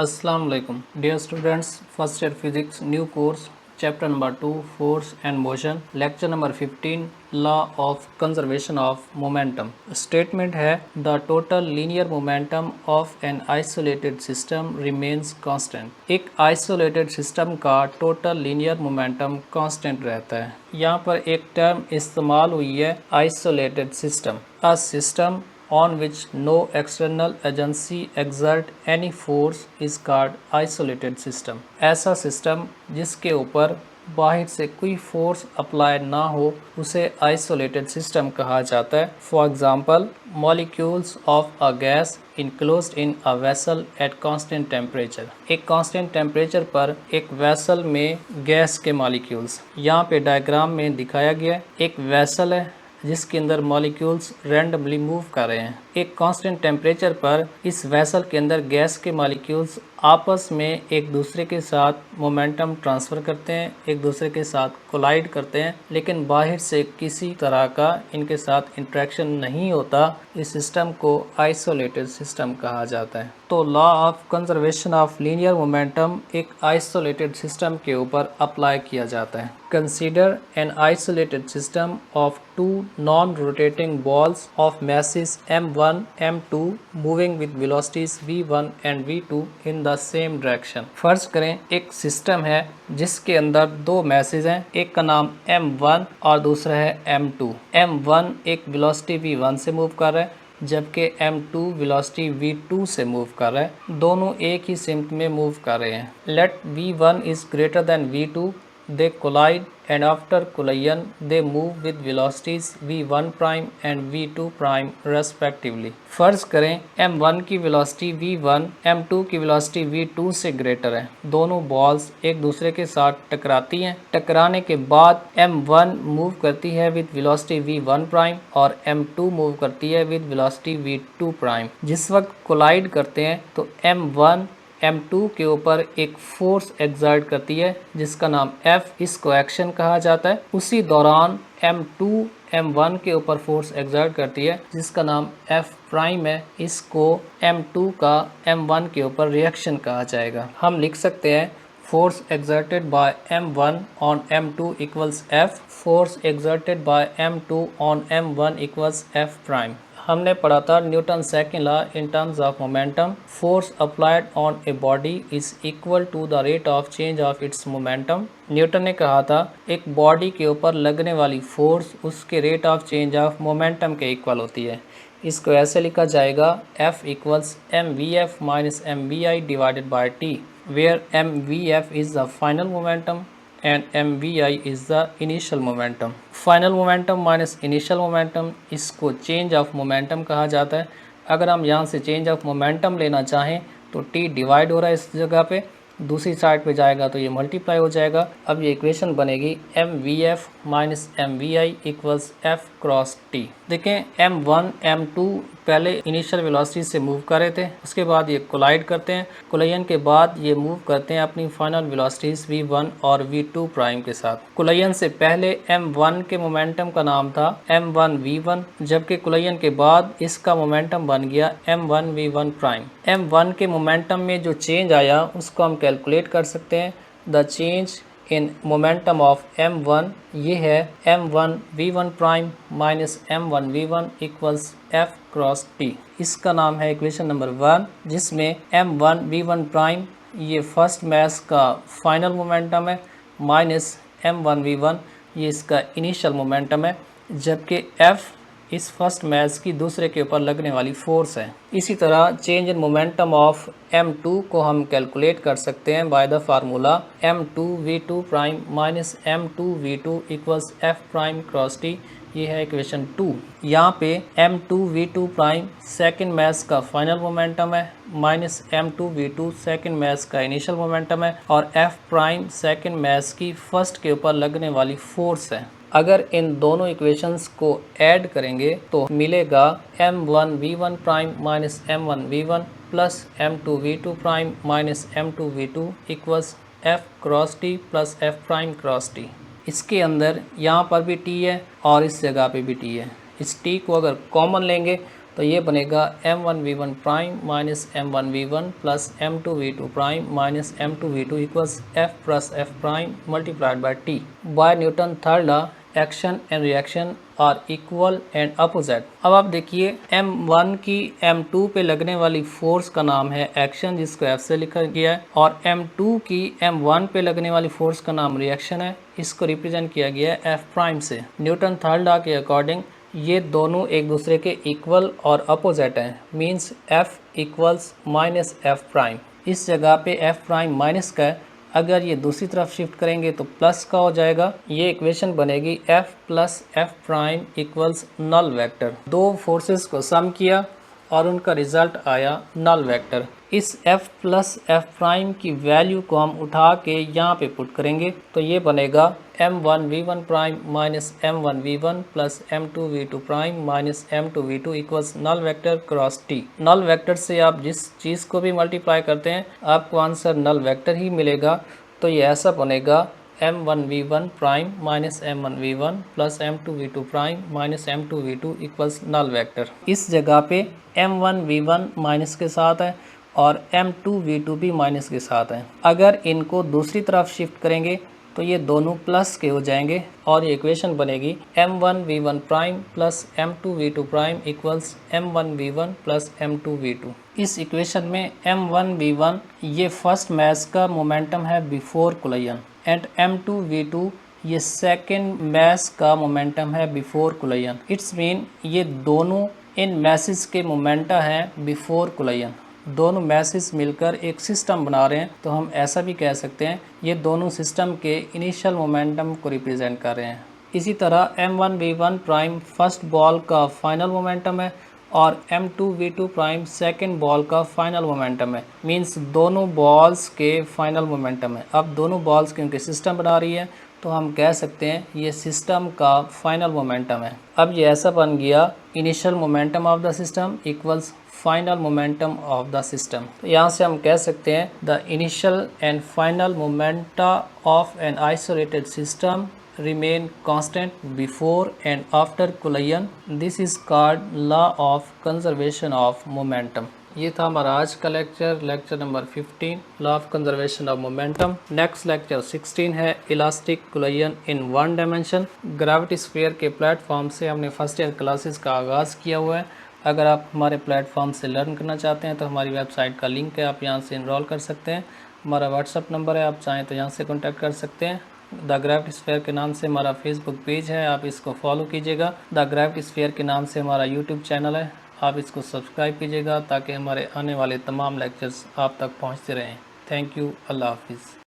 Assalamu alaikum. Dear students, first year physics new course chapter number 2 force and motion lecture number 15 law of conservation of momentum. Statement है the total linear momentum of an isolated system remains constant. एक isolated system का total linear momentum constant रहता है. यहाँ पर एक term इस्तेमाल हुई है isolated system. A system on which no external agency exert any force is called isolated system. ऐसा सिस्टम जिसके ऊपर बाहर से कोई फोर्स अप्लाई ना हो उसे आइसोलेटेड सिस्टम कहा जाता है. For example molecules of a gas enclosed in a vessel at constant temperature. एक कांस्टेंट टेम्परेचर पर एक वेसल में गैस के मॉलिक्यूल्स यहाँ पे डायग्राम में दिखाया गया है. एक वेसल है जिसके अंदर मॉलिक्यूल्स रैंडमली मूव कर रहे हैं. एक कांस्टेंट टेम्परेचर पर इस वेसल के अंदर गैस के मॉलिक्यूल्स आपस में एक दूसरे के साथ मोमेंटम ट्रांसफ़र करते हैं, एक दूसरे के साथ कोलाइड करते हैं, लेकिन बाहर से किसी तरह का इनके साथ इंटरेक्शन नहीं होता. इस सिस्टम को आइसोलेटेड सिस्टम कहा जाता है. तो law of conservation of linear momentum एक आइसोलेटेड सिस्टम के ऊपर अप्लाई किया जाता है. Consider an isolated system of two non rotating balls of masses m1 m2 moving with velocities v1 and v2 in the same direction. फर्ज करें एक system है जिसके अंदर दो मैसेज हैं, एक का नाम m1 और दूसरा है m2. m1 एक वेलोसिटी v1 से मूव कर रहा है जबकि m2 वेलोसिटी v2 से मूव कर रहा है. दोनों एक ही सिमत में मूव कर रहे हैं. Let v1 is greater than v2. They collide and after collision they move with velocities v1 prime and v2 prime respectively. फर्ज करें m1 की वेलोसिटी v1 m2 की वेलोसिटी v2 से ग्रेटर है. दोनों बॉल्स एक दूसरे के साथ टकराती हैं. टकराने के बाद m1 मूव करती है विद वेलोसिटी v1 प्राइम और m2 मूव करती है विद वेलोसिटी v2 प्राइम. जिस वक्त कोलाइड करते हैं तो m1 m2 के ऊपर एक फोर्स एक्सर्ट करती है जिसका नाम F. इसको एक्शन कहा जाता है. उसी दौरान m2 m1 के ऊपर फोर्स एक्सर्ट करती है जिसका नाम F प्राइम है. इसको m2 का m1 के ऊपर रिएक्शन कहा जाएगा. हम लिख सकते हैं force exerted by m1 on m2 equals F. Force exerted by m2 on m1 equals F prime. हमने पढ़ा था Newton second law in terms of momentum. Force applied on a body is equal to the rate of change of its momentum. Newton ने कहा था एक body के ऊपर लगने वाली फोर्स उसके rate of change of momentum के इक्वल होती है. इसको ऐसे लिखा जाएगा F equals mvf minus mvi divided by t, where mvf is the final momentum and mvi is the initial momentum. Final momentum minus initial momentum इसको change of momentum कहा जाता है. अगर हम यहाँ से चेंज ऑफ मोमेंटम लेना चाहें तो t डिवाइड हो रहा है इस जगह पे, दूसरी साइड पे जाएगा तो ये मल्टीप्लाई हो जाएगा. अब ये इक्वेशन बनेगी mvf minus mvi equals f cross t. देखें m1 m2 पहले इनिशियल वेलोसिटी से मूव कर रहे थे, उसके बाद ये कोलाइड करते हैं. कोलाइजन के बाद ये मूव करते हैं अपनी फाइनल वेलोसिटीज v1 और v2 प्राइम के साथ. कोलाइजन से पहले m1 के मोमेंटम का नाम था m1 v1 जबकि कोलाइजन के बाद इसका मोमेंटम बन गया m1 v1 प्राइम. m1 के मोमेंटम में जो चेंज आया उसको हम कैलकुलेट कर सकते हैं. The change in momentum of m1 ये है m1 v1 prime minus m1 v1 equals f cross t. इसका नाम है इक्वेशन नंबर 1 जिसमें m1 v1 प्राइम ये फर्स्ट मैस का फाइनल मोमेंटम है माइनस m1 v1 ये इसका इनिशियल मोमेंटम है जबकि f इस फर्स्ट मैस की दूसरे के ऊपर लगने वाली फोर्स है. इसी तरह change in momentum of m2 को हम कैलकुलेट कर सकते हैं by the formula m2 v2 prime minus m2 v2 equals f prime cross t. ये है इक्वेशन 2. यहाँ पे m2 v2 prime second mass का फाइनल मोमेंटम है minus m2 v2 second mass का इनिशियल मोमेंटम है और f प्राइम सेकंड मैस की फर्स्ट के ऊपर लगने वाली फोर्स है. अगर इन दोनों इक्वेशंस को ऐड करेंगे तो मिलेगा m1 v1 prime minus m1 v1 plus m2 v2 prime minus m2 v2 equals f cross t plus f prime cross t. इसके अंदर यहाँ पर भी t है और इस जगह पे भी t है. इस t को अगर कॉमन लेंगे तो ये बनेगा m1v1 prime minus m1v1 plus m2v2 prime minus m2v2 equals f plus f prime multiplied by t। By Newton third law action and reaction are equal and opposite. अब आप देखिए m1 की m2 पे लगने वाली फोर्स का नाम है एक्शन, जिसको f से लिखा गया है, और m2 की m1 पे लगने वाली फोर्स का नाम रिएक्शन है, इसको रिप्रेजेंट किया गया है f प्राइम से। न्यूटन थर्ड लॉ के अकॉर्डिंग ये दोनों एक दूसरे के इक्वल और अपोजिट हैं, means f equals minus f prime. इस जगह पे f प्राइम माइनस का है, अगर ये दूसरी तरफ शिफ्ट करेंगे तो प्लस का हो जाएगा। ये इक्वेशन बनेगी f plus f prime equals null vector. दो फोर्सेस को सम किया और उनका रिजल्ट आया नल वेक्टर। इस f प्लस f प्राइम की वैल्यू को हम उठा के यहाँ पे पुट करेंगे तो ये बनेगा m1v1 prime minus m1v1 plus m2v2 prime minus m2v2 equals null vector cross t। Null vector से आप जिस चीज़ को भी मल्टीप्लाई करते हैं आपको आंसर नल वेक्टर ही मिलेगा। तो ये ऐसा बनेगा m1v1 prime minus m1v1 plus m2v2 prime minus m2v2 equals null vector. इस जगह पे m1v1 माइनस के साथ है और m2v2 भी माइनस के साथ है। अगर इनको दूसरी तरफ शिफ्ट करेंगे तो ये दोनों प्लस के हो जाएंगे और ये इक्वेशन बनेगी m1v1 prime plus m2v2 prime equals m1v1 plus m2v2। इस इक्वेशन में m1v1 ये फर्स्ट मैस का मोमेंटम है बिफोर कोलिजन एंड m2v2 ये सेकेंड मैस का मोमेंटम है बिफोर कोलिजन। इट्स मीन ये दोनों इन मैसेज के मोमेंटा हैं बिफोर कोलिजन। दोनों मैसेज मिलकर एक सिस्टम बना रहे हैं, तो हम ऐसा भी कह सकते हैं ये दोनों सिस्टम के इनिशियल मोमेंटम को रिप्रेजेंट कर रहे हैं। इसी तरह m1v1 प्राइम फर्स्ट बॉल का फाइनल मोमेंटम है और m2v2 प्राइम सेकेंड बॉल का फाइनल मोमेंटम है, मींस दोनों बॉल्स के फाइनल मोमेंटम है। अब दोनों बॉल्स क्योंकि सिस्टम बना रही है तो हम कह सकते हैं ये सिस्टम का फाइनल मोमेंटम है। अब ये ऐसा बन गया initial momentum of the system equals final momentum of the system. तो यहाँ से हम कह सकते हैं the initial and final momenta of N isolated system remain constant before and after collision. This is called law of conservation of momentum. ये था हमारा आज का lecture number 15 law of conservation of momentum. Next lecture 16 है elastic collision in one dimension. Gravity sphere के platform से हमने first year classes का आगाज़ किया हुआ है। अगर आप हमारे प्लेटफॉर्म से लर्न करना चाहते हैं तो हमारी वेबसाइट का लिंक है, आप यहाँ से इनरोल कर सकते हैं। हमारा व्हाट्सअप नंबर है, आप चाहें तो यहाँ से कॉन्टैक्ट कर सकते हैं। द ग्रेविटी स्फीयर के नाम से हमारा फेसबुक पेज है, आप इसको फॉलो कीजिएगा। द ग्रेविटी स्फीयर के नाम से हमारा यूट्यूब चैनल है, आप इसको सब्सक्राइब कीजिएगा ताकि हमारे आने वाले तमाम लेक्चर्स आप तक पहुंचते रहें। थैंक यू, अल्लाह हाफिज़।